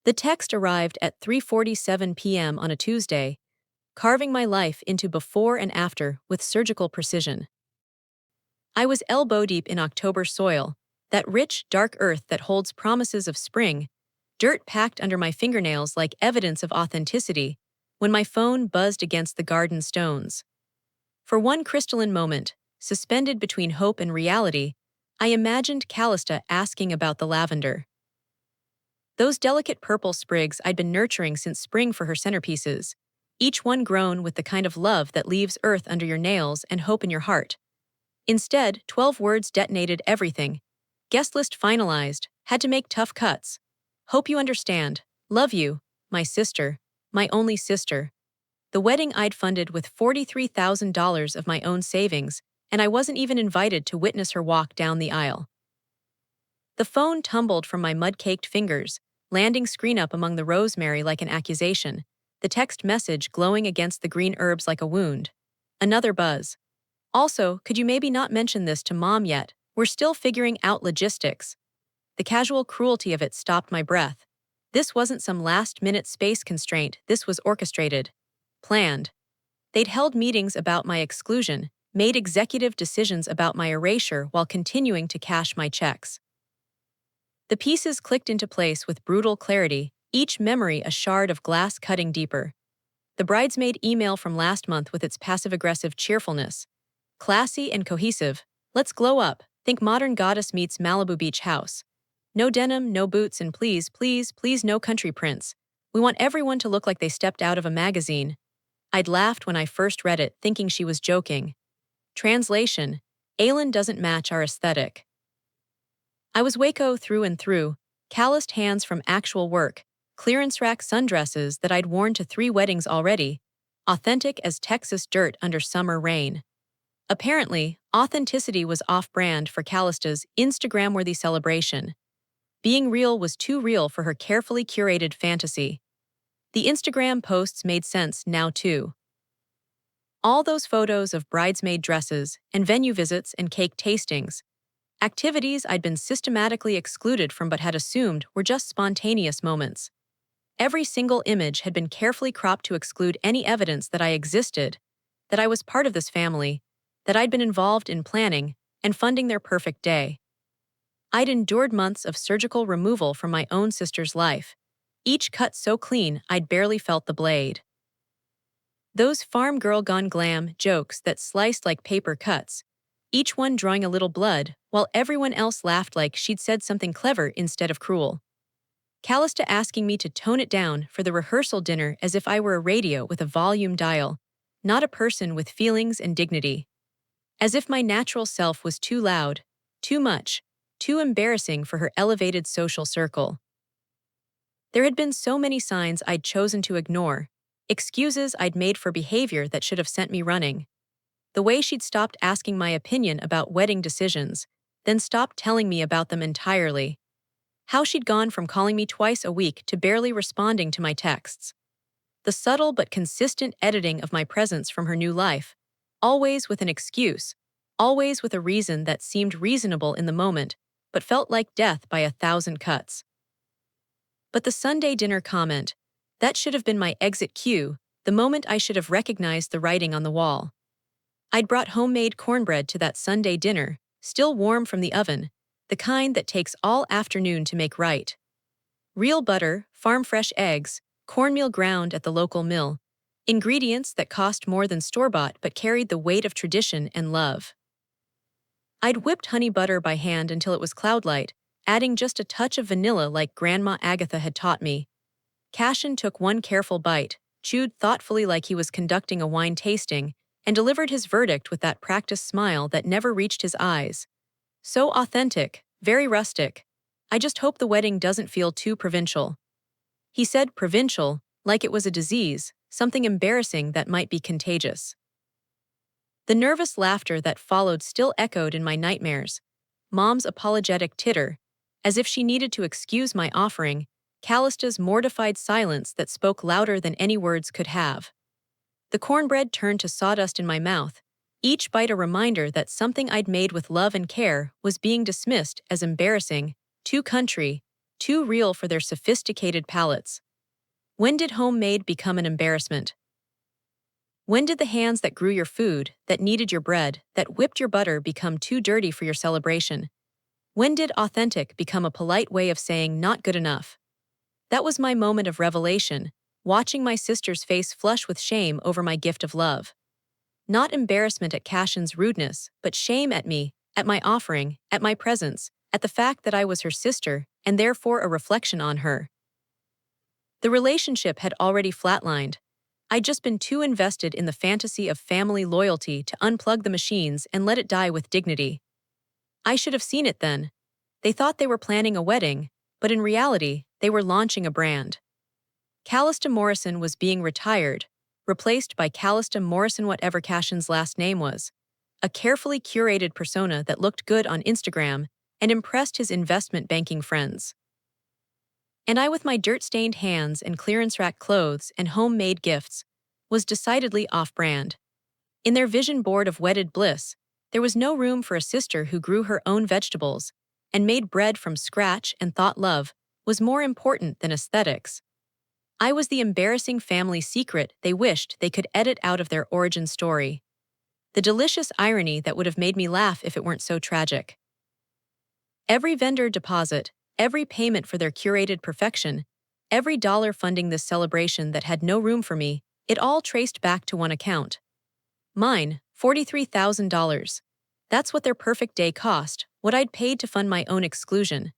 The text arrived at 3:47 p.m. on a Tuesday, carving my life into before and after with surgical precision. I was elbow-deep in October soil, that rich, dark earth that holds promises of spring, dirt packed under my fingernails like evidence of authenticity, when my phone buzzed against the garden stones. For one crystalline moment, suspended between hope and reality, I imagined Callista asking about the lavender. Those delicate purple sprigs I'd been nurturing since spring for her centerpieces, each one grown with the kind of love that leaves earth under your nails and hope in your heart. Instead, 12 words detonated everything. Guest list finalized, had to make tough cuts. Hope you understand. Love you, my sister, my only sister. The wedding I'd funded with $43,000 of my own savings, and I wasn't even invited to witness her walk down the aisle. The phone tumbled from my mud-caked fingers, landing screen up among the rosemary like an accusation, the text message glowing against the green herbs like a wound. Another buzz. Also, could you maybe not mention this to Mom yet? We're still figuring out logistics. The casual cruelty of it stopped my breath. This wasn't some last-minute space constraint, this was orchestrated. Planned. They'd held meetings about my exclusion, made executive decisions about my erasure while continuing to cash my checks. The pieces clicked into place with brutal clarity, each memory a shard of glass cutting deeper. The bridesmaid email from last month with its passive-aggressive cheerfulness. Classy and cohesive. Let's glow up. Think modern goddess meets Malibu beach house. No denim, no boots, and please, please, please no country prints. We want everyone to look like they stepped out of a magazine. I'd laughed when I first read it, thinking she was joking. Translation: Aylin doesn't match our aesthetic. I was Waco through and through, calloused hands from actual work, clearance rack sundresses that I'd worn to 3 weddings already, authentic as Texas dirt under summer rain. Apparently, authenticity was off-brand for Callista's Instagram-worthy celebration. Being real was too real for her carefully curated fantasy. The Instagram posts made sense now too. All those photos of bridesmaid dresses and venue visits and cake tastings, activities I'd been systematically excluded from but had assumed were just spontaneous moments. Every single image had been carefully cropped to exclude any evidence that I existed, that I was part of this family, that I'd been involved in planning and funding their perfect day. I'd endured months of surgical removal from my own sister's life, each cut so clean I'd barely felt the blade. Those farm girl gone glam jokes that sliced like paper cuts, each one drawing a little blood, while everyone else laughed like she'd said something clever instead of cruel. Callista asking me to tone it down for the rehearsal dinner as if I were a radio with a volume dial, not a person with feelings and dignity. As if my natural self was too loud, too much, too embarrassing for her elevated social circle. There had been so many signs I'd chosen to ignore, excuses I'd made for behavior that should have sent me running. The way she'd stopped asking my opinion about wedding decisions, then stopped telling me about them entirely. How she'd gone from calling me twice a week to barely responding to my texts. The subtle but consistent editing of my presence from her new life, always with an excuse, always with a reason that seemed reasonable in the moment, but felt like death by 1,000 cuts. But the Sunday dinner comment, that should have been my exit cue, the moment I should have recognized the writing on the wall. I'd brought homemade cornbread to that Sunday dinner, still warm from the oven, the kind that takes all afternoon to make right. Real butter, farm-fresh eggs, cornmeal ground at the local mill, ingredients that cost more than store-bought but carried the weight of tradition and love. I'd whipped honey butter by hand until it was cloud-light, adding just a touch of vanilla like Grandma Agatha had taught me. Cashin took one careful bite, chewed thoughtfully like he was conducting a wine tasting, and delivered his verdict with that practiced smile that never reached his eyes. So authentic, very rustic. I just hope the wedding doesn't feel too provincial. He said provincial, like it was a disease, something embarrassing that might be contagious. The nervous laughter that followed still echoed in my nightmares. Mom's apologetic titter, as if she needed to excuse my offering, Callista's mortified silence that spoke louder than any words could have. The cornbread turned to sawdust in my mouth, each bite a reminder that something I'd made with love and care was being dismissed as embarrassing, too country, too real for their sophisticated palates. When did homemade become an embarrassment? When did the hands that grew your food, that kneaded your bread, that whipped your butter become too dirty for your celebration? When did authentic become a polite way of saying not good enough? That was my moment of revelation, watching my sister's face flush with shame over my gift of love. Not embarrassment at Cashin's rudeness, but shame at me, at my offering, at my presence, at the fact that I was her sister, and therefore a reflection on her. The relationship had already flatlined. I'd just been too invested in the fantasy of family loyalty to unplug the machines and let it die with dignity. I should have seen it then. They thought they were planning a wedding, but in reality, they were launching a brand. Callista Morrison was being retired, replaced by Callista Morrison whatever Cashin's last name was, a carefully curated persona that looked good on Instagram and impressed his investment banking friends. And I, with my dirt-stained hands and clearance rack clothes and homemade gifts, was decidedly off-brand. In their vision board of wedded bliss, there was no room for a sister who grew her own vegetables and made bread from scratch and thought love was more important than aesthetics. I was the embarrassing family secret they wished they could edit out of their origin story. The delicious irony that would have made me laugh if it weren't so tragic. Every vendor deposit, every payment for their curated perfection, every dollar funding this celebration that had no room for me, it all traced back to one account. Mine, $43,000. That's what their perfect day cost, what I'd paid to fund my own exclusion.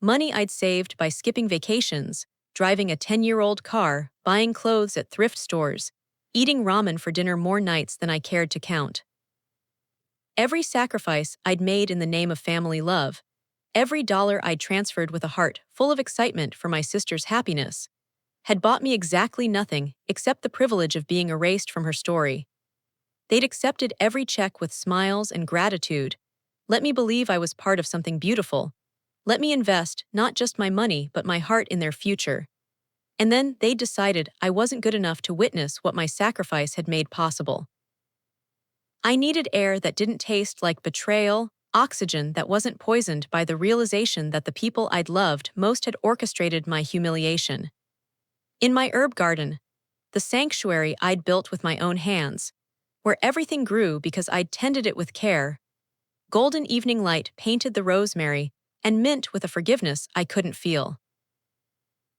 Money I'd saved by skipping vacations, driving a 10-year-old car, buying clothes at thrift stores, eating ramen for dinner more nights than I cared to count. Every sacrifice I'd made in the name of family love, every dollar I'd transferred with a heart full of excitement for my sister's happiness, had bought me exactly nothing except the privilege of being erased from her story. They'd accepted every check with smiles and gratitude, let me believe I was part of something beautiful, let me invest not just my money but my heart in their future. And then they decided I wasn't good enough to witness what my sacrifice had made possible. I needed air that didn't taste like betrayal, oxygen that wasn't poisoned by the realization that the people I'd loved most had orchestrated my humiliation. In my herb garden, the sanctuary I'd built with my own hands, where everything grew because I'd tended it with care, golden evening light painted the rosemary and mint with a forgiveness I couldn't feel.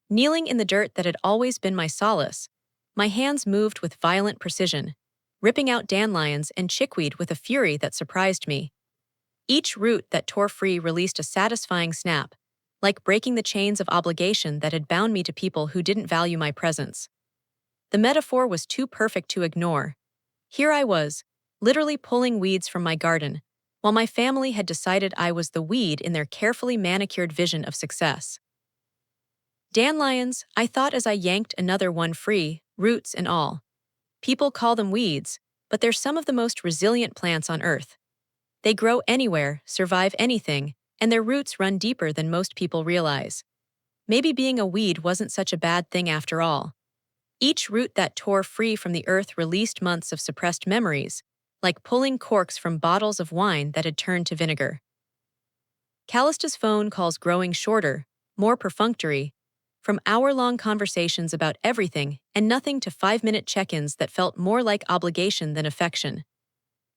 Kneeling in the dirt that had always been my solace, my hands moved with violent precision, ripping out dandelions and chickweed with a fury that surprised me. Each root that tore free released a satisfying snap, like breaking the chains of obligation that had bound me to people who didn't value my presence. The metaphor was too perfect to ignore. Here I was, literally pulling weeds from my garden, while my family had decided I was the weed in their carefully manicured vision of success. Dandelions, I thought as I yanked another one free, roots and all. People call them weeds, but they're some of the most resilient plants on Earth. They grow anywhere, survive anything, and their roots run deeper than most people realize. Maybe being a weed wasn't such a bad thing after all. Each root that tore free from the earth released months of suppressed memories, like pulling corks from bottles of wine that had turned to vinegar. Callista's phone calls growing shorter, more perfunctory, from hour-long conversations about everything and nothing to 5-minute check-ins that felt more like obligation than affection.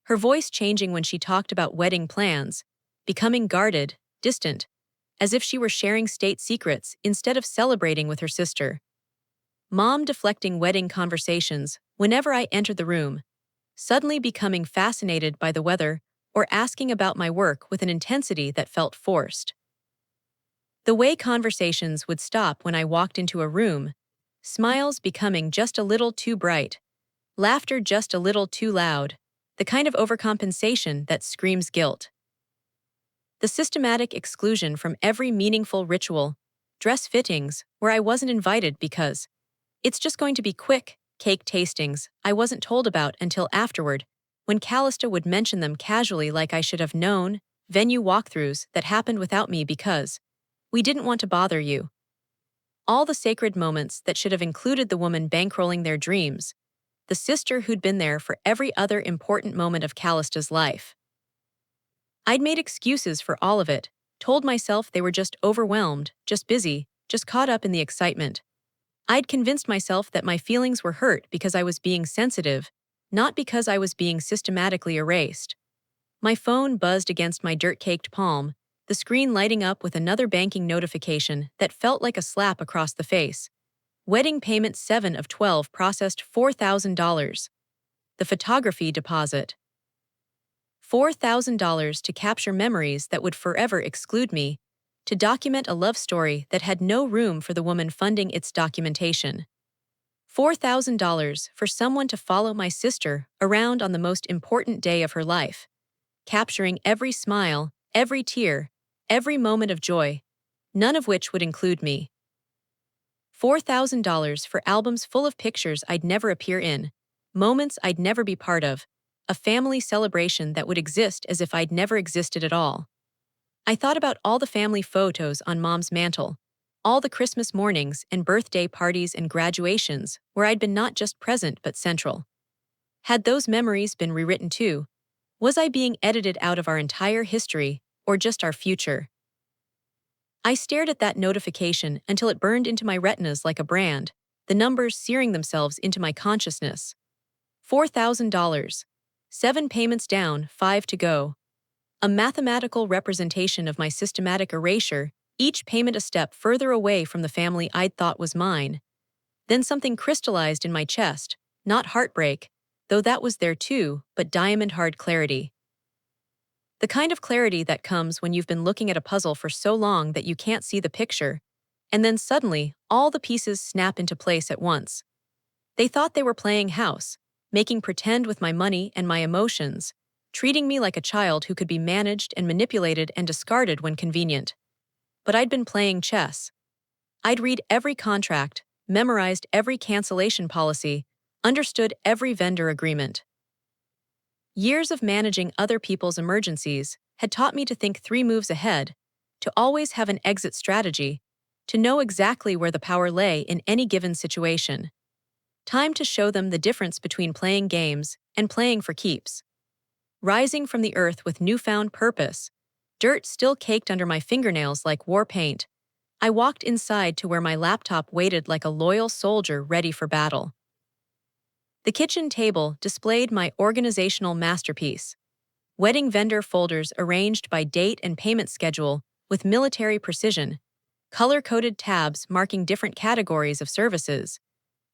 Her voice changing when she talked about wedding plans, becoming guarded, distant, as if she were sharing state secrets instead of celebrating with her sister. Mom deflecting wedding conversations whenever I entered the room, suddenly becoming fascinated by the weather or asking about my work with an intensity that felt forced. The way conversations would stop when I walked into a room, smiles becoming just a little too bright, laughter just a little too loud, the kind of overcompensation that screams guilt. The systematic exclusion from every meaningful ritual, dress fittings, where I wasn't invited because it's just going to be quick, cake tastings I wasn't told about until afterward, when Callista would mention them casually like I should have known, venue walkthroughs that happened without me because we didn't want to bother you. All the sacred moments that should have included the woman bankrolling their dreams, the sister who'd been there for every other important moment of Callista's life. I'd made excuses for all of it, told myself they were just overwhelmed, just busy, just caught up in the excitement. I'd convinced myself that my feelings were hurt because I was being sensitive, not because I was being systematically erased. My phone buzzed against my dirt-caked palm, the screen lighting up with another banking notification that felt like a slap across the face. Wedding payment 7 of 12 processed $4,000. The photography deposit. $4,000 to capture memories that would forever exclude me, to document a love story that had no room for the woman funding its documentation. $4,000 for someone to follow my sister around on the most important day of her life, capturing every smile, every tear, every moment of joy, none of which would include me. $4,000 for albums full of pictures I'd never appear in, moments I'd never be part of, a family celebration that would exist as if I'd never existed at all. I thought about all the family photos on Mom's mantle, all the Christmas mornings and birthday parties and graduations where I'd been not just present but central. Had those memories been rewritten too? Was I being edited out of our entire history, or just our future? I stared at that notification until it burned into my retinas like a brand, the numbers searing themselves into my consciousness. $4,000. 7 payments down, 5 to go. A mathematical representation of my systematic erasure, each payment a step further away from the family I'd thought was mine. Then something crystallized in my chest, not heartbreak, though that was there too, but diamond-hard clarity. The kind of clarity that comes when you've been looking at a puzzle for so long that you can't see the picture, and then suddenly, all the pieces snap into place at once. They thought they were playing house, making pretend with my money and my emotions, treating me like a child who could be managed and manipulated and discarded when convenient. But I'd been playing chess. I'd read every contract, memorized every cancellation policy, understood every vendor agreement. Years of managing other people's emergencies had taught me to think 3 moves ahead, to always have an exit strategy, to know exactly where the power lay in any given situation. Time to show them the difference between playing games and playing for keeps. Rising from the earth with newfound purpose, dirt still caked under my fingernails like war paint, I walked inside to where my laptop waited like a loyal soldier ready for battle. The kitchen table displayed my organizational masterpiece. Wedding vendor folders arranged by date and payment schedule with military precision, color-coded tabs marking different categories of services,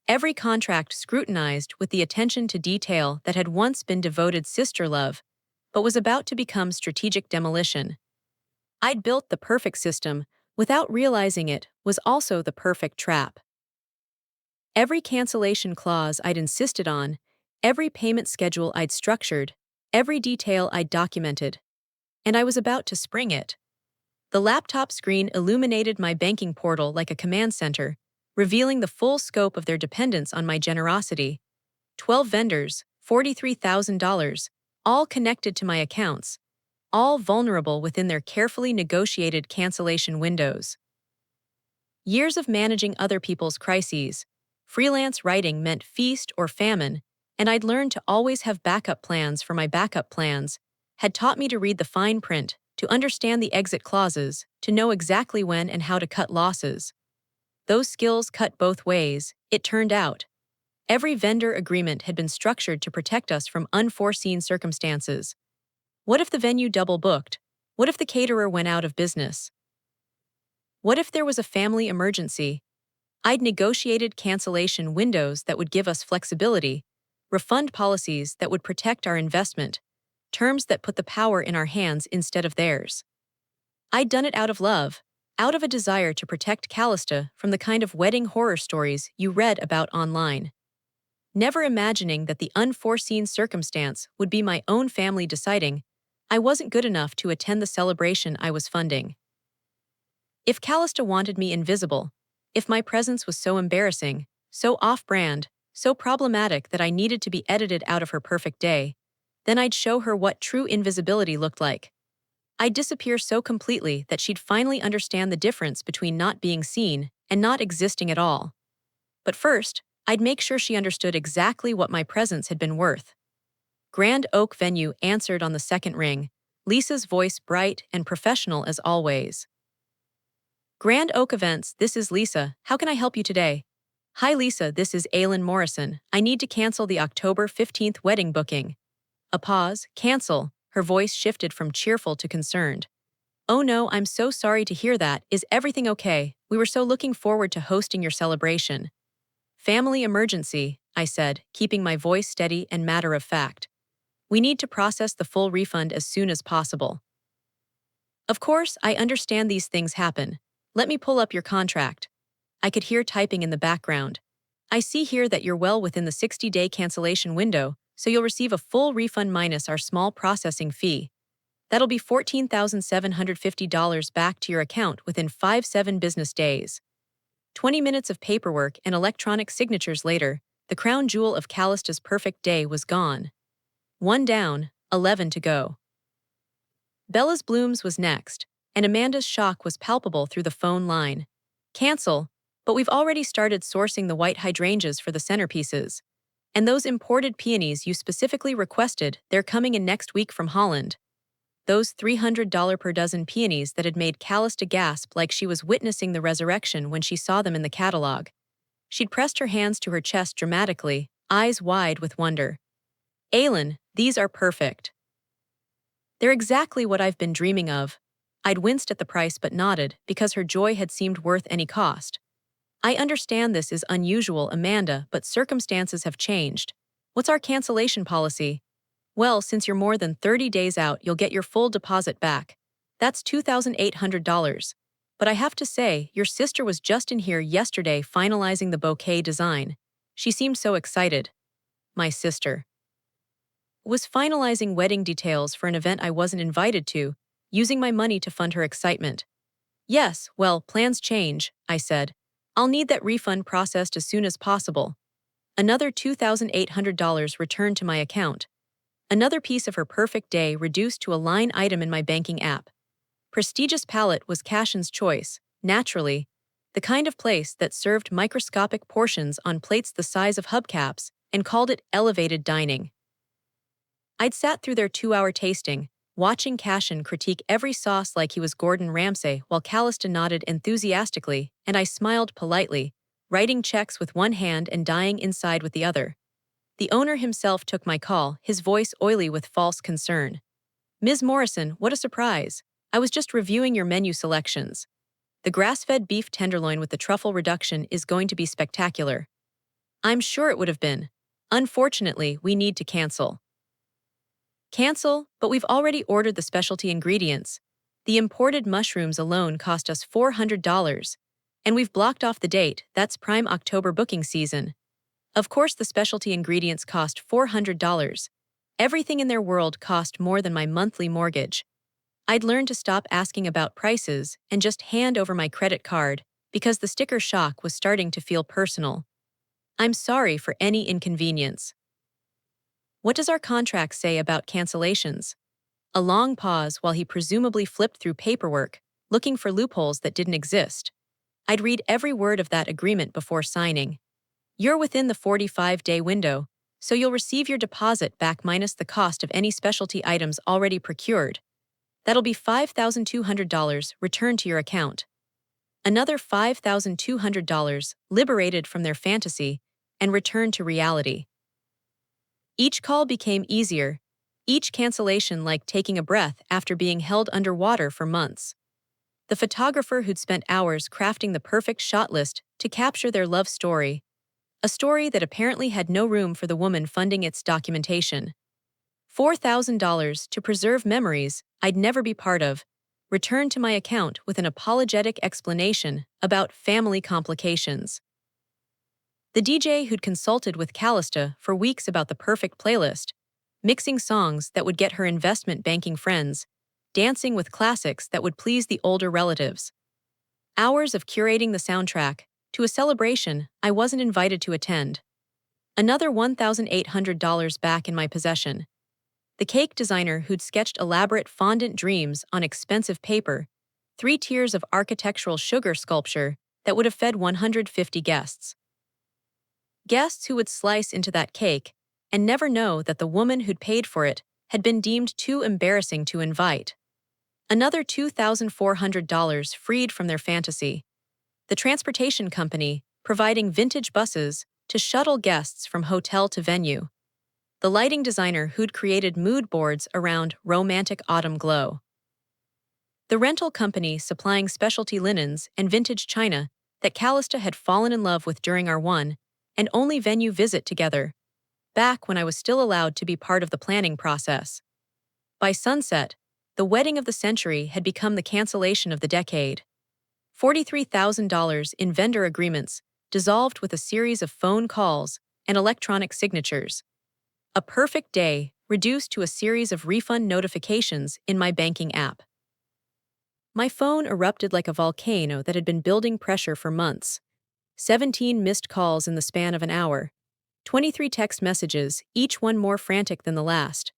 every contract scrutinized with the attention to detail that had once been devoted sister love, but was about to become strategic demolition. I'd built the perfect system without realizing it was also the perfect trap. Every cancellation clause I'd insisted on, every payment schedule I'd structured, every detail I'd documented. And I was about to spring it. The laptop screen illuminated my banking portal like a command center, revealing the full scope of their dependence on my generosity. 12 vendors, $43,000, all connected to my accounts, all vulnerable within their carefully negotiated cancellation windows. Years of managing other people's crises, freelance writing meant feast or famine, and I'd learned to always have backup plans for my backup plans, had taught me to read the fine print, to understand the exit clauses, to know exactly when and how to cut losses. Those skills cut both ways, it turned out. Every vendor agreement had been structured to protect us from unforeseen circumstances. What if the venue double-booked? What if the caterer went out of business? What if there was a family emergency? I'd negotiated cancellation windows that would give us flexibility, refund policies that would protect our investment, terms that put the power in our hands instead of theirs. I'd done it out of love, out of a desire to protect Callista from the kind of wedding horror stories you read about online. Never imagining that the unforeseen circumstance would be my own family deciding I wasn't good enough to attend the celebration I was funding. If Callista wanted me invisible, if my presence was so embarrassing, so off-brand, so problematic that I needed to be edited out of her perfect day, then I'd show her what true invisibility looked like. I'd disappear so completely that she'd finally understand the difference between not being seen and not existing at all. But first, I'd make sure she understood exactly what my presence had been worth. Grand Oak Venue answered on the second ring, Lisa's voice bright and professional as always. Grand Oak Events, this is Lisa. How can I help you today? Hi Lisa, this is Aylin Morrison. I need to cancel the October 15th wedding booking. A pause. Cancel. Her voice shifted from cheerful to concerned. Oh no, I'm so sorry to hear that. Is everything okay? We were so looking forward to hosting your celebration. Family emergency, I said, keeping my voice steady and matter of fact. We need to process the full refund as soon as possible. Of course, I understand these things happen. Let me pull up your contract. I could hear typing in the background. I see here that you're well within the 60-day cancellation window, so you'll receive a full refund minus our small processing fee. That'll be $14,750 back to your account within 7 business days. 20 minutes of paperwork and electronic signatures later, the crown jewel of Callista's perfect day was gone. 1 down, 11 to go. Bella's blooms was next, and Amanda's shock was palpable through the phone line. Cancel, but we've already started sourcing the white hydrangeas for the centerpieces. And those imported peonies you specifically requested, they're coming in next week from Holland. Those $300 per dozen peonies that had made Callista gasp like she was witnessing the resurrection when she saw them in the catalog. She'd pressed her hands to her chest dramatically, eyes wide with wonder. Aylin, these are perfect. They're exactly what I've been dreaming of. I'd winced at the price but nodded because her joy had seemed worth any cost. I understand this is unusual, Amanda, but circumstances have changed. What's our cancellation policy? Well, since you're more than 30 days out, you'll get your full deposit back. That's $2,800. But I have to say, your sister was just in here yesterday finalizing the bouquet design. She seemed so excited. My sister was finalizing wedding details for an event I wasn't invited to, using my money to fund her excitement. Yes, well, plans change, I said. I'll need that refund processed as soon as possible. Another $2,800 returned to my account. Another piece of her perfect day reduced to a line item in my banking app. Prestigious Palate was Cashin's choice, naturally, the kind of place that served microscopic portions on plates the size of hubcaps and called it elevated dining. I'd sat through their 2-hour tasting, watching Cashin critique every sauce like he was Gordon Ramsay while Callista nodded enthusiastically, and I smiled politely, writing checks with one hand and dying inside with the other. The owner himself took my call, his voice oily with false concern. Ms. Morrison, what a surprise. I was just reviewing your menu selections. The grass-fed beef tenderloin with the truffle reduction is going to be spectacular. I'm sure it would have been. Unfortunately, we need to cancel. Cancel, but we've already ordered the specialty ingredients. The imported mushrooms alone cost us $400. And we've blocked off the date, that's prime October booking season. Of course the specialty ingredients cost $400. Everything in their world cost more than my monthly mortgage. I'd learned to stop asking about prices and just hand over my credit card because the sticker shock was starting to feel personal. I'm sorry for any inconvenience. What does our contract say about cancellations? A long pause while he presumably flipped through paperwork, looking for loopholes that didn't exist. I'd read every word of that agreement before signing. You're within the 45-day window, so you'll receive your deposit back minus the cost of any specialty items already procured. That'll be $5,200 returned to your account. Another $5,200 liberated from their fantasy and returned to reality. Each call became easier, each cancellation like taking a breath after being held underwater for months. The photographer who'd spent hours crafting the perfect shot list to capture their love story, a story that apparently had no room for the woman funding its documentation. $4,000 to preserve memories I'd never be part of, returned to my account with an apologetic explanation about family complications. The DJ who'd consulted with Callista for weeks about the perfect playlist, mixing songs that would get her investment banking friends, dancing with classics that would please the older relatives. Hours of curating the soundtrack to a celebration I wasn't invited to attend. Another $1,800 back in my possession. The cake designer who'd sketched elaborate fondant dreams on expensive paper, 3 tiers of architectural sugar sculpture that would have fed 150 guests. Guests who would slice into that cake and never know that the woman who'd paid for it had been deemed too embarrassing to invite. Another $2,400 freed from their fantasy. The transportation company, providing vintage buses to shuttle guests from hotel to venue. The lighting designer who'd created mood boards around romantic autumn glow. The rental company supplying specialty linens and vintage china that Callista had fallen in love with during our one and only venue visit together, back when I was still allowed to be part of the planning process. By sunset, the wedding of the century had become the cancellation of the decade. $43,000 in vendor agreements dissolved with a series of phone calls and electronic signatures. A perfect day reduced to a series of refund notifications in my banking app. My phone erupted like a volcano that had been building pressure for months. 17 missed calls in the span of an hour. 23 text messages, each one more frantic than the last.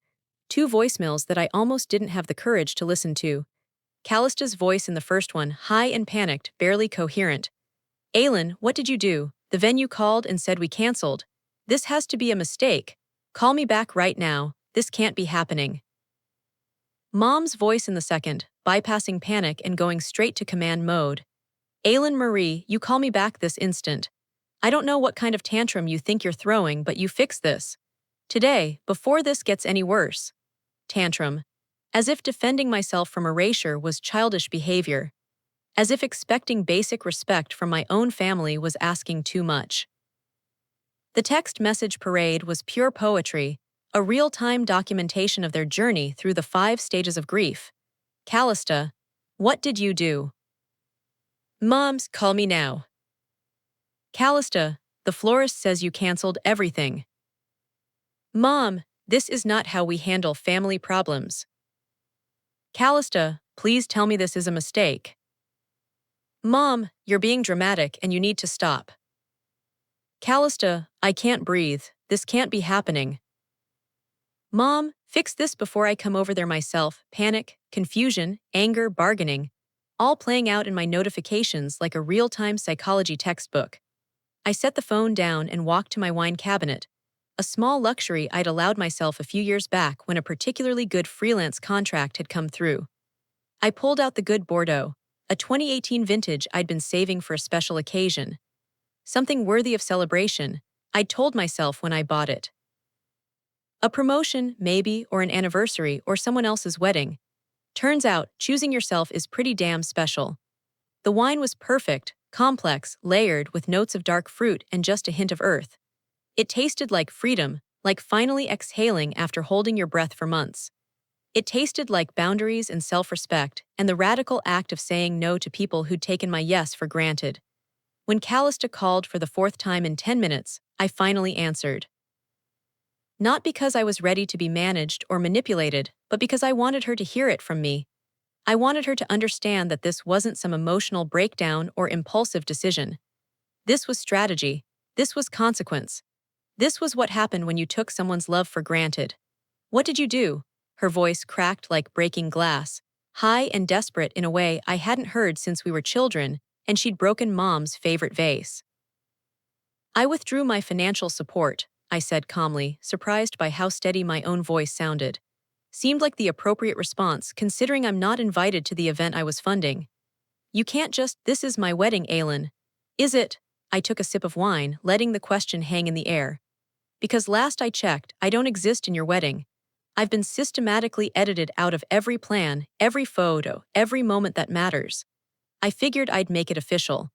2 voicemails that I almost didn't have the courage to listen to. Callista's voice in the first one, high and panicked, barely coherent. "Aylin, what did you do? The venue called and said we canceled. This has to be a mistake. Call me back right now. This can't be happening." Mom's voice in the second, bypassing panic and going straight to command mode. "Aylin Marie, you call me back this instant. I don't know what kind of tantrum you think you're throwing, but you fix this. Today, before this gets any worse." Tantrum. As if defending myself from erasure was childish behavior. As if expecting basic respect from my own family was asking too much. The text message parade was pure poetry, a real-time documentation of their journey through the 5 stages of grief. Callista, what did you do? Moms, call me now. Callista, the florist says you canceled everything. Mom, this is not how we handle family problems. Callista, please tell me this is a mistake. Mom, you're being dramatic and you need to stop. Callista, I can't breathe. This can't be happening. Mom, fix this before I come over there myself. Panic, confusion, anger, bargaining, all playing out in my notifications like a real-time psychology textbook. I set the phone down and walked to my wine cabinet, a small luxury I'd allowed myself a few years back when a particularly good freelance contract had come through. I pulled out the good Bordeaux, a 2018 vintage I'd been saving for a special occasion. Something worthy of celebration, I'd told myself when I bought it. A promotion, maybe, or an anniversary, or someone else's wedding. Turns out, choosing yourself is pretty damn special. The wine was perfect, complex, layered with notes of dark fruit and just a hint of earth. It tasted like freedom, like finally exhaling after holding your breath for months. It tasted like boundaries and self-respect and the radical act of saying no to people who'd taken my yes for granted. When Callista called for the 4th time in 10 minutes, I finally answered. Not because I was ready to be managed or manipulated, but because I wanted her to hear it from me. I wanted her to understand that this wasn't some emotional breakdown or impulsive decision. This was strategy. This was consequence. This was what happened when you took someone's love for granted. What did you do? Her voice cracked like breaking glass, high and desperate in a way I hadn't heard since we were children, and she'd broken Mom's favorite vase. I withdrew my financial support, I said calmly, surprised by how steady my own voice sounded. Seemed like the appropriate response, considering I'm not invited to the event I was funding. You can't just, this is my wedding, Aylin. Is it? I took a sip of wine, letting the question hang in the air. Because last I checked, I don't exist in your wedding. I've been systematically edited out of every plan, every photo, every moment that matters. I figured I'd make it official.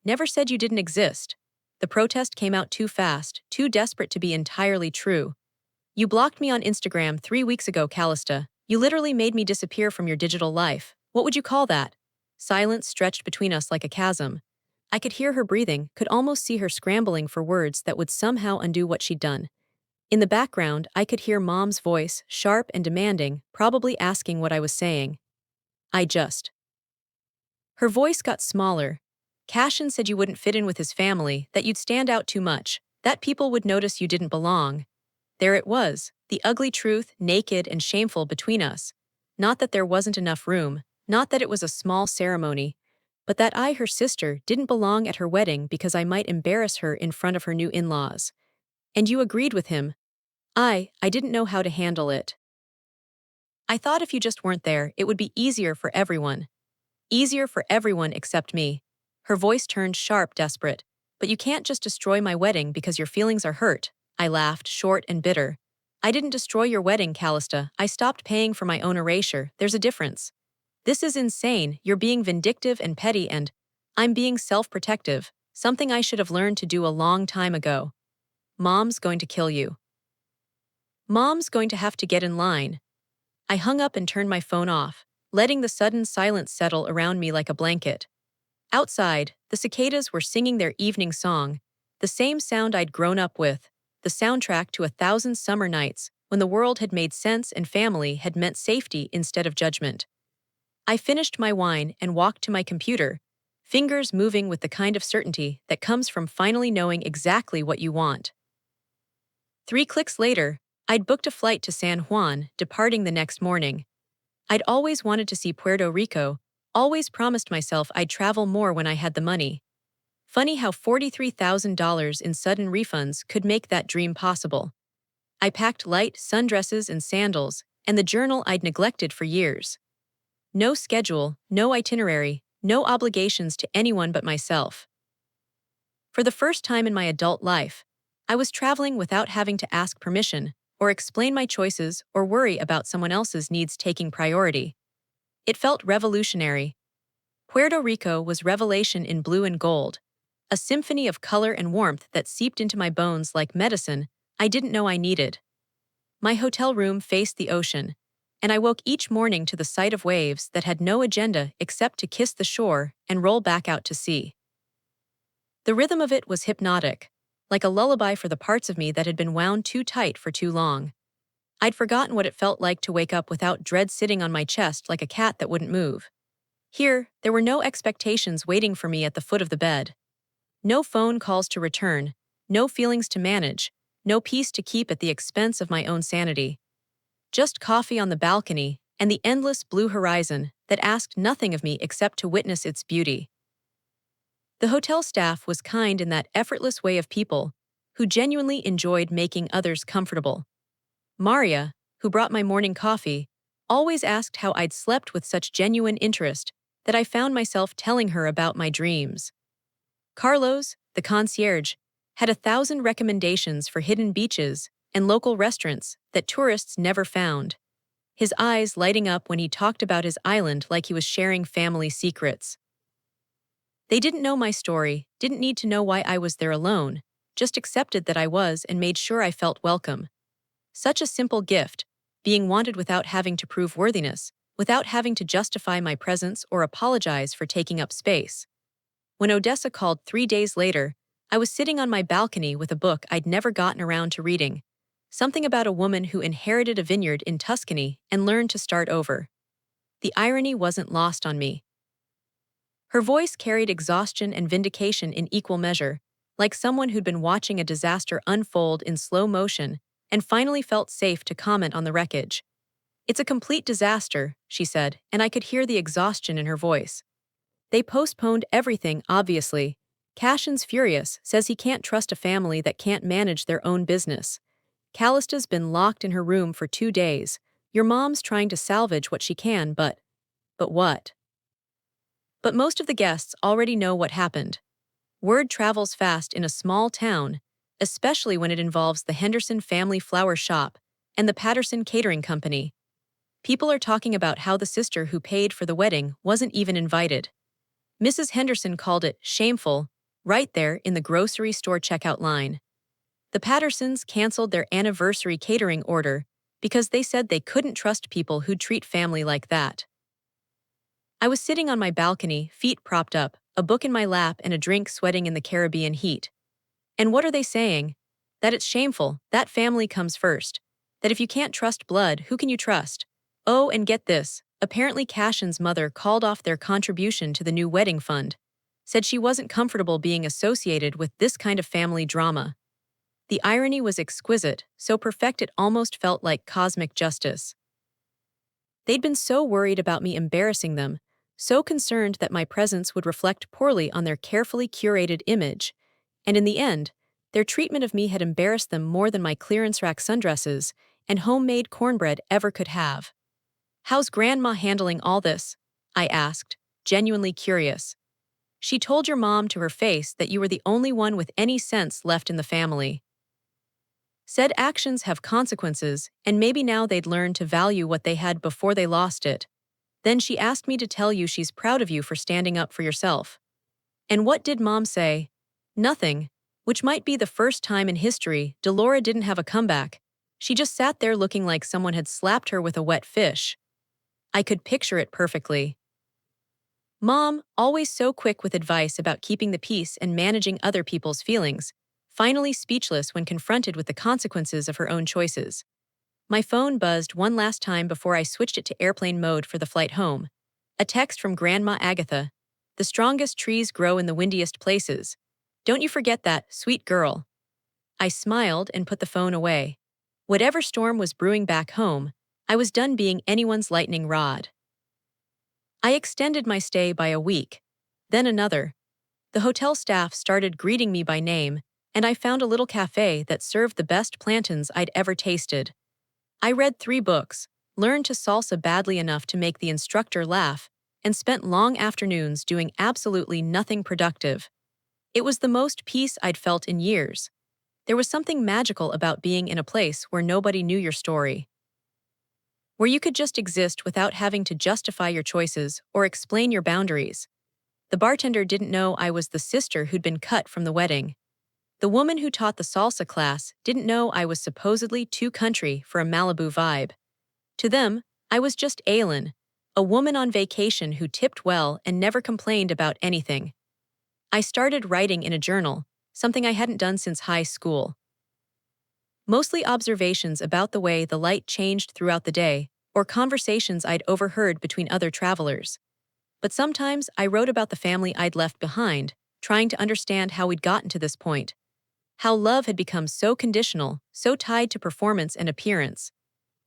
Never said you didn't exist. The protest came out too fast, too desperate to be entirely true. You blocked me on Instagram 3 weeks ago, Callista. You literally made me disappear from your digital life. What would you call that? Silence stretched between us like a chasm. I could hear her breathing, could almost see her scrambling for words that would somehow undo what she'd done. In the background, I could hear Mom's voice, sharp and demanding, probably asking what I was saying. Her voice got smaller. Cashin said you wouldn't fit in with his family, that you'd stand out too much, that people would notice you didn't belong. There it was, the ugly truth, naked and shameful between us. Not that there wasn't enough room, not that it was a small ceremony, but that I, her sister, didn't belong at her wedding because I might embarrass her in front of her new in-laws. And you agreed with him. I didn't know how to handle it. I thought if you just weren't there, it would be easier for everyone. Easier for everyone except me. Her voice turned sharp, desperate. But you can't just destroy my wedding because your feelings are hurt. I laughed, short and bitter. I didn't destroy your wedding, Callista. I stopped paying for my own erasure. There's a difference. This is insane. You're being vindictive and petty, and I'm being self-protective, something I should have learned to do a long time ago. Mom's going to kill you. Mom's going to have to get in line. I hung up and turned my phone off, letting the sudden silence settle around me like a blanket. Outside, the cicadas were singing their evening song, the same sound I'd grown up with, the soundtrack to 1,000 summer nights when the world had made sense and family had meant safety instead of judgment. I finished my wine and walked to my computer, fingers moving with the kind of certainty that comes from finally knowing exactly what you want. 3 clicks later, I'd booked a flight to San Juan, departing the next morning. I'd always wanted to see Puerto Rico, always promised myself I'd travel more when I had the money. Funny how $43,000 in sudden refunds could make that dream possible. I packed light sundresses and sandals, and the journal I'd neglected for years. No schedule, no itinerary, no obligations to anyone but myself. For the first time in my adult life, I was traveling without having to ask permission, or explain my choices, or worry about someone else's needs taking priority. It felt revolutionary. Puerto Rico was revelation in blue and gold, a symphony of color and warmth that seeped into my bones like medicine I didn't know I needed. My hotel room faced the ocean, and I woke each morning to the sight of waves that had no agenda except to kiss the shore and roll back out to sea. The rhythm of it was hypnotic, like a lullaby for the parts of me that had been wound too tight for too long. I'd forgotten what it felt like to wake up without dread sitting on my chest like a cat that wouldn't move. Here, there were no expectations waiting for me at the foot of the bed. No phone calls to return, no feelings to manage, no peace to keep at the expense of my own sanity. Just coffee on the balcony and the endless blue horizon that asked nothing of me except to witness its beauty. The hotel staff was kind in that effortless way of people who genuinely enjoyed making others comfortable. Maria, who brought my morning coffee, always asked how I'd slept with such genuine interest that I found myself telling her about my dreams. Carlos, the concierge, had 1,000 recommendations for hidden beaches and local restaurants that tourists never found, his eyes lighting up when he talked about his island like he was sharing family secrets. They didn't know my story, didn't need to know why I was there alone, just accepted that I was and made sure I felt welcome. Such a simple gift, being wanted without having to prove worthiness, without having to justify my presence or apologize for taking up space. When Odessa called 3 days later, I was sitting on my balcony with a book I'd never gotten around to reading, something about a woman who inherited a vineyard in Tuscany and learned to start over. The irony wasn't lost on me. Her voice carried exhaustion and vindication in equal measure, like someone who'd been watching a disaster unfold in slow motion and finally felt safe to comment on the wreckage. "It's a complete disaster," she said, and I could hear the exhaustion in her voice. "They postponed everything, obviously. Cashin's furious, says he can't trust a family that can't manage their own business. Callista's been locked in her room for 2 days. Your mom's trying to salvage what she can, but what?" But most of the guests already know what happened. Word travels fast in a small town, especially when it involves the Henderson family flower shop and the Patterson Catering Company. People are talking about how the sister who paid for the wedding wasn't even invited. Mrs. Henderson called it shameful, right there in the grocery store checkout line. The Pattersons canceled their anniversary catering order because they said they couldn't trust people who'd treat family like that. I was sitting on my balcony, feet propped up, a book in my lap and a drink sweating in the Caribbean heat. And what are they saying? That it's shameful, that family comes first. That if you can't trust blood, who can you trust? Oh, and get this, apparently Cashin's mother called off their contribution to the new wedding fund, said she wasn't comfortable being associated with this kind of family drama. The irony was exquisite, so perfect it almost felt like cosmic justice. They'd been so worried about me embarrassing them, so concerned that my presence would reflect poorly on their carefully curated image, and in the end, Their treatment of me had embarrassed them more than my clearance rack sundresses and homemade cornbread ever could have. "How's Grandma handling all this?" I asked, genuinely curious. "She told your mom to her face that you were the only one with any sense left in the family. Said actions have consequences, and maybe now they'd learn to value what they had before they lost it. Then she asked me to tell you she's proud of you for standing up for yourself." And what did Mom say? Nothing, which might be the first time in history Delora didn't have a comeback. She just sat there looking like someone had slapped her with a wet fish. I could picture it perfectly. Mom, always so quick with advice about keeping the peace and managing other people's feelings, finally speechless when confronted with the consequences of her own choices. My phone buzzed one last time before I switched it to airplane mode for the flight home. A text from Grandma Agatha. "The strongest trees grow in the windiest places. Don't you forget that, sweet girl." I smiled and put the phone away. Whatever storm was brewing back home, I was done being anyone's lightning rod. I extended my stay by a week, then another. The hotel staff started greeting me by name, and I found a little cafe that served the best plantains I'd ever tasted. I read 3 books, learned to salsa badly enough to make the instructor laugh, and spent long afternoons doing absolutely nothing productive. It was the most peace I'd felt in years. There was something magical about being in a place where nobody knew your story, where you could just exist without having to justify your choices or explain your boundaries. The bartender didn't know I was the sister who'd been cut from the wedding. The woman who taught the salsa class didn't know I was supposedly too country for a Malibu vibe. To them, I was just Aylin, a woman on vacation who tipped well and never complained about anything. I started writing in a journal, something I hadn't done since high school. Mostly observations about the way the light changed throughout the day, or conversations I'd overheard between other travelers. But sometimes I wrote about the family I'd left behind, trying to understand how we'd gotten to this point. How love had become so conditional, so tied to performance and appearance.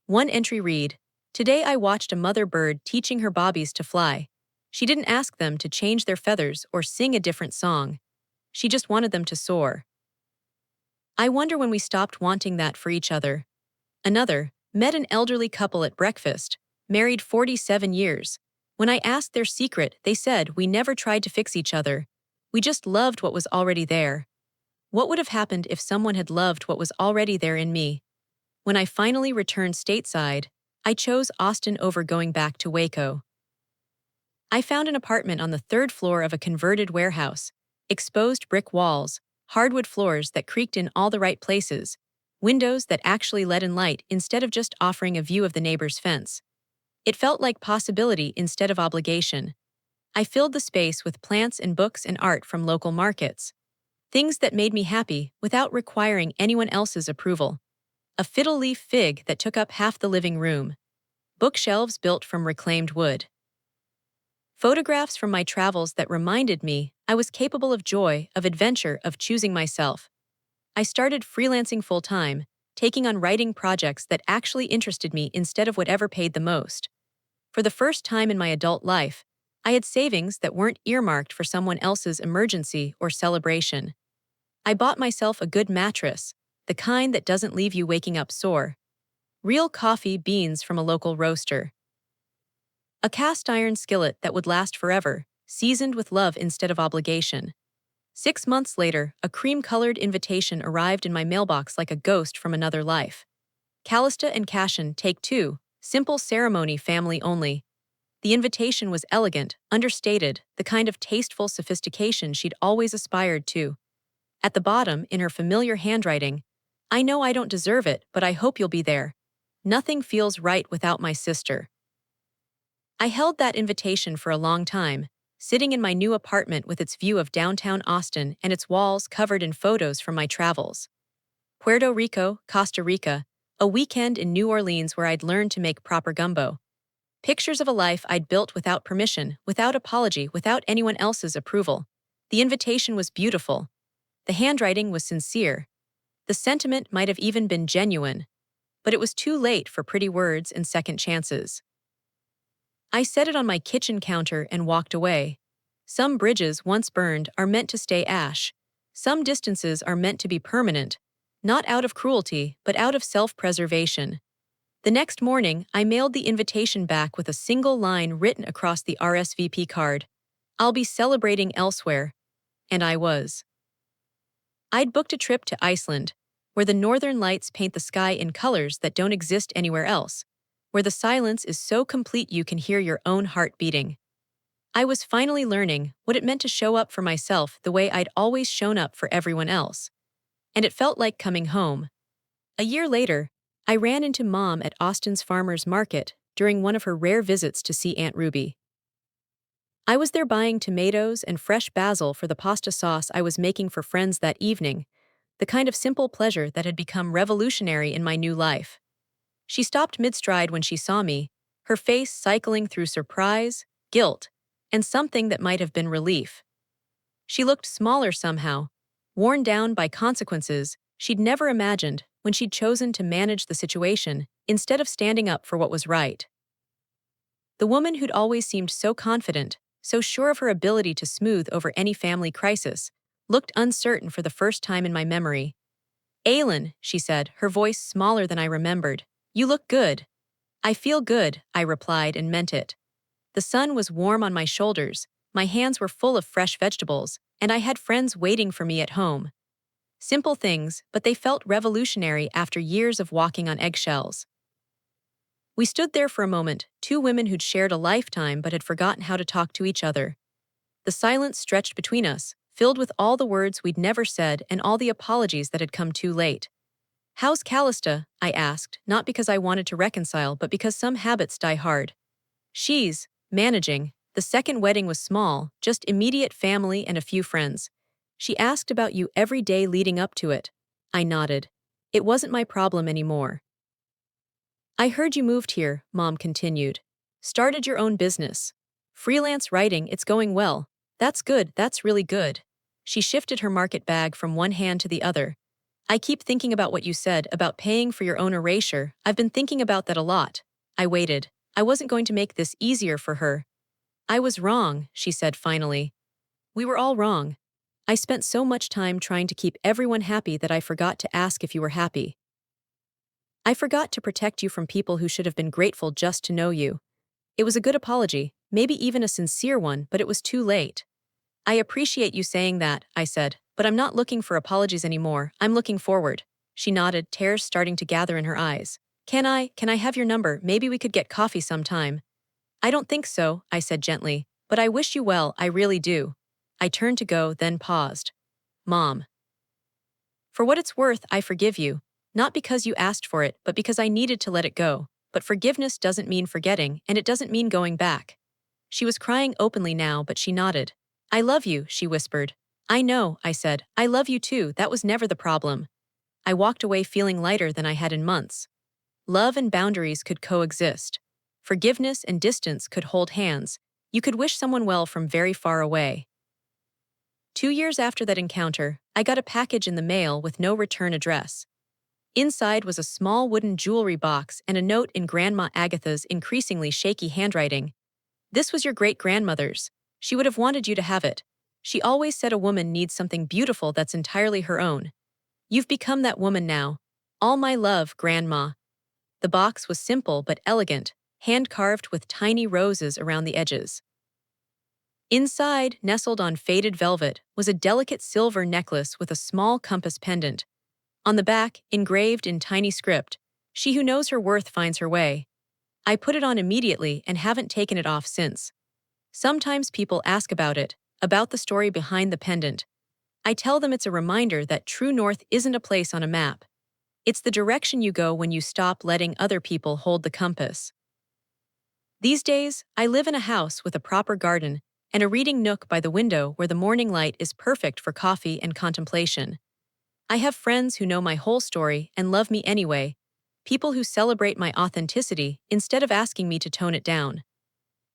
One entry read, "Today I watched a mother bird teaching her bobbies to fly. She didn't ask them to change their feathers or sing a different song. She just wanted them to soar. I wonder when we stopped wanting that for each other." Another, "Met an elderly couple at breakfast, married 47 years. When I asked their secret, they said we never tried to fix each other. We just loved what was already there." What would have happened if someone had loved what was already there in me? When I finally returned stateside, I chose Austin over going back to Waco. I found an apartment on the 3rd floor of a converted warehouse, exposed brick walls, hardwood floors that creaked in all the right places, windows that actually let in light instead of just offering a view of the neighbor's fence. It felt like possibility instead of obligation. I filled the space with plants and books and art from local markets. Things that made me happy without requiring anyone else's approval. A fiddle leaf fig that took up half the living room. Bookshelves built from reclaimed wood. Photographs from my travels that reminded me I was capable of joy, of adventure, of choosing myself. I started freelancing full-time, taking on writing projects that actually interested me instead of whatever paid the most. For the first time in my adult life, I had savings that weren't earmarked for someone else's emergency or celebration. I bought myself a good mattress, the kind that doesn't leave you waking up sore. Real coffee beans from a local roaster. A cast iron skillet that would last forever, seasoned with love instead of obligation. 6 months later, a cream-colored invitation arrived in my mailbox like a ghost from another life. Callista and Cashin, take 2, simple ceremony, family only. The invitation was elegant, understated, the kind of tasteful sophistication she'd always aspired to. At the bottom, in her familiar handwriting, "I know I don't deserve it, but I hope you'll be there. Nothing feels right without my sister." I held that invitation for a long time, sitting in my new apartment with its view of downtown Austin and its walls covered in photos from my travels. Puerto Rico, Costa Rica, a weekend in New Orleans where I'd learned to make proper gumbo. Pictures of a life I'd built without permission, without apology, without anyone else's approval. The invitation was beautiful. The handwriting was sincere. The sentiment might have even been genuine. But it was too late for pretty words and second chances. I set it on my kitchen counter and walked away. Some bridges once burned are meant to stay ash. Some distances are meant to be permanent, not out of cruelty, but out of self-preservation. The next morning, I mailed the invitation back with a single line written across the RSVP card. I'll be celebrating elsewhere. And I was. I'd booked a trip to Iceland, where the northern lights paint the sky in colors that don't exist anywhere else, where the silence is so complete you can hear your own heart beating. I was finally learning what it meant to show up for myself the way I'd always shown up for everyone else. And it felt like coming home. A year later, I ran into Mom at Austin's farmer's market during one of her rare visits to see Aunt Ruby. I was there buying tomatoes and fresh basil for the pasta sauce I was making for friends that evening, the kind of simple pleasure that had become revolutionary in my new life. She stopped mid-stride when she saw me, her face cycling through surprise, guilt, and something that might have been relief. She looked smaller somehow, worn down by consequences she'd never imagined when she'd chosen to manage the situation instead of standing up for what was right. The woman who'd always seemed so confident, so sure of her ability to smooth over any family crisis, looked uncertain for the first time in my memory. "Aylin," she said, her voice smaller than I remembered. "You look good." "I feel good," I replied and meant it. The sun was warm on my shoulders, my hands were full of fresh vegetables, and I had friends waiting for me at home. Simple things, but they felt revolutionary after years of walking on eggshells. We stood there for a moment, two women who'd shared a lifetime but had forgotten how to talk to each other. The silence stretched between us, filled with all the words we'd never said and all the apologies that had come too late. "How's Callista?" I asked, not because I wanted to reconcile, but because some habits die hard. "She's managing. The second wedding was small, just immediate family and a few friends. She asked about you every day leading up to it." I nodded. It wasn't my problem anymore. "I heard you moved here," Mom continued. "Started your own business. Freelance writing, it's going well. That's good, that's really good." She shifted her market bag from one hand to the other. "I keep thinking about what you said about paying for your own erasure. I've been thinking about that a lot." I waited. I wasn't going to make this easier for her. "I was wrong," she said finally. "We were all wrong. I spent so much time trying to keep everyone happy that I forgot to ask if you were happy. I forgot to protect you from people who should have been grateful just to know you." It was a good apology, maybe even a sincere one, but it was too late. "I appreciate you saying that," I said, "but I'm not looking for apologies anymore. I'm looking forward." She nodded, tears starting to gather in her eyes. Can I have your number? Maybe we could get coffee sometime." "I don't think so," I said gently, "but I wish you well, I really do." I turned to go, then paused. "Mom. For what it's worth, I forgive you. Not because you asked for it, but because I needed to let it go. But forgiveness doesn't mean forgetting, and it doesn't mean going back." She was crying openly now, but she nodded. "I love you," she whispered. "I know," I said. "I love you too, that was never the problem." I walked away feeling lighter than I had in months. Love and boundaries could coexist. Forgiveness and distance could hold hands. You could wish someone well from very far away. 2 years after that encounter, I got a package in the mail with no return address. Inside was a small wooden jewelry box and a note in Grandma Agatha's increasingly shaky handwriting. "This was your great-grandmother's. She would have wanted you to have it. She always said a woman needs something beautiful that's entirely her own. You've become that woman now. All my love, Grandma." The box was simple but elegant, hand-carved with tiny roses around the edges. Inside, nestled on faded velvet, was a delicate silver necklace with a small compass pendant. On the back, engraved in tiny script, "She who knows her worth finds her way." I put it on immediately and haven't taken it off since. Sometimes people ask about it, about the story behind the pendant. I tell them it's a reminder that true north isn't a place on a map. It's the direction you go when you stop letting other people hold the compass. These days, I live in a house with a proper garden and a reading nook by the window where the morning light is perfect for coffee and contemplation. I have friends who know my whole story and love me anyway, people who celebrate my authenticity instead of asking me to tone it down.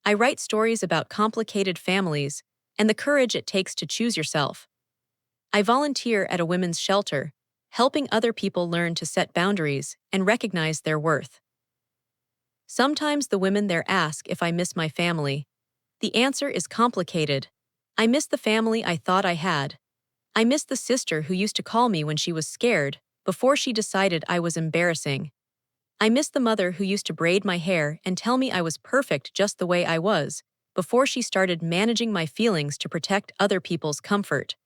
I write stories about complicated families and the courage it takes to choose yourself. I volunteer at a women's shelter, helping other people learn to set boundaries and recognize their worth. Sometimes the women there ask if I miss my family. The answer is complicated. I miss the family I thought I had. I miss the sister who used to call me when she was scared, before she decided I was embarrassing. I miss the mother who used to braid my hair and tell me I was perfect just the way I was, before she started managing my feelings to protect other people's comfort.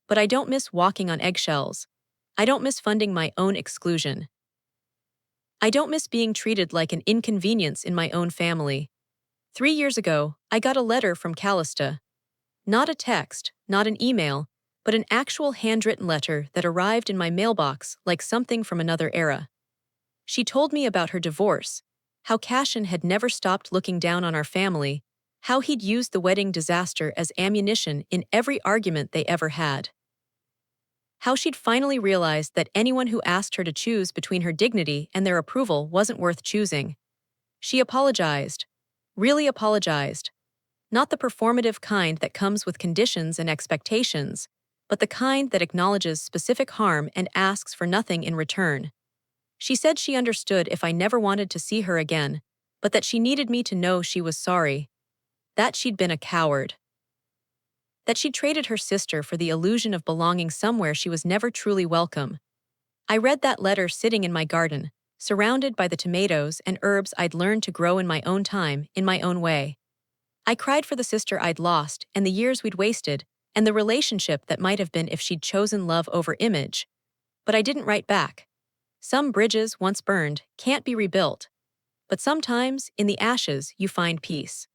But I don't miss walking on eggshells. I don't miss funding my own exclusion. I don't miss being treated like an inconvenience in my own family. 3 years ago, I got a letter from Callista. Not a text, not an email, but an actual handwritten letter that arrived in my mailbox like something from another era. She told me about her divorce, how Cashin had never stopped looking down on our family, how he'd used the wedding disaster as ammunition in every argument they ever had. How she'd finally realized that anyone who asked her to choose between her dignity and their approval wasn't worth choosing. She apologized. Really apologized. Not the performative kind that comes with conditions and expectations, but the kind that acknowledges specific harm and asks for nothing in return. She said she understood if I never wanted to see her again, but that she needed me to know she was sorry. That she'd been a coward. That she traded her sister for the illusion of belonging somewhere she was never truly welcome. I read that letter sitting in my garden, surrounded by the tomatoes and herbs I'd learned to grow in my own time, in my own way. I cried for the sister I'd lost and the years we'd wasted, and the relationship that might have been if she'd chosen love over image. But I didn't write back. Some bridges, once burned, can't be rebuilt. But sometimes, in the ashes, you find peace.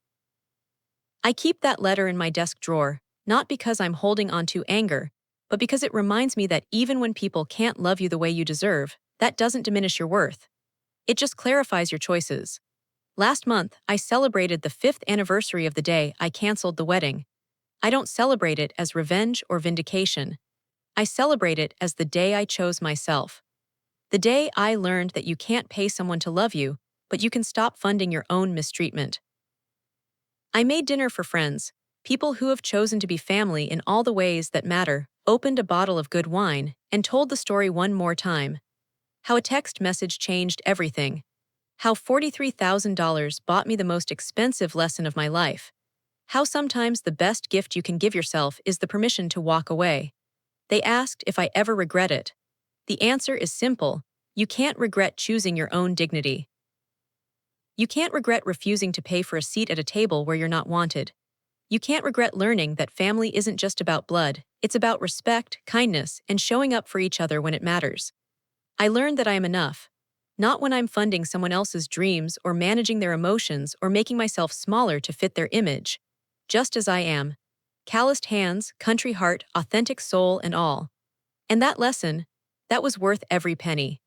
I keep that letter in my desk drawer, not because I'm holding on to anger, but because it reminds me that even when people can't love you the way you deserve, that doesn't diminish your worth. It just clarifies your choices. Last month, I celebrated the 5th anniversary of the day I canceled the wedding. I don't celebrate it as revenge or vindication. I celebrate it as the day I chose myself. The day I learned that you can't pay someone to love you, but you can stop funding your own mistreatment. I made dinner for friends, people who have chosen to be family in all the ways that matter, opened a bottle of good wine, and told the story one more time. How a text message changed everything. How $43,000 bought me the most expensive lesson of my life. How sometimes the best gift you can give yourself is the permission to walk away. They asked if I ever regret it. The answer is simple: you can't regret choosing your own dignity. You can't regret refusing to pay for a seat at a table where you're not wanted. You can't regret learning that family isn't just about blood, it's about respect, kindness, and showing up for each other when it matters. I learned that I am enough. Not when I'm funding someone else's dreams or managing their emotions or making myself smaller to fit their image. Just as I am. Calloused hands, country heart, authentic soul, and all. And that lesson, that was worth every penny.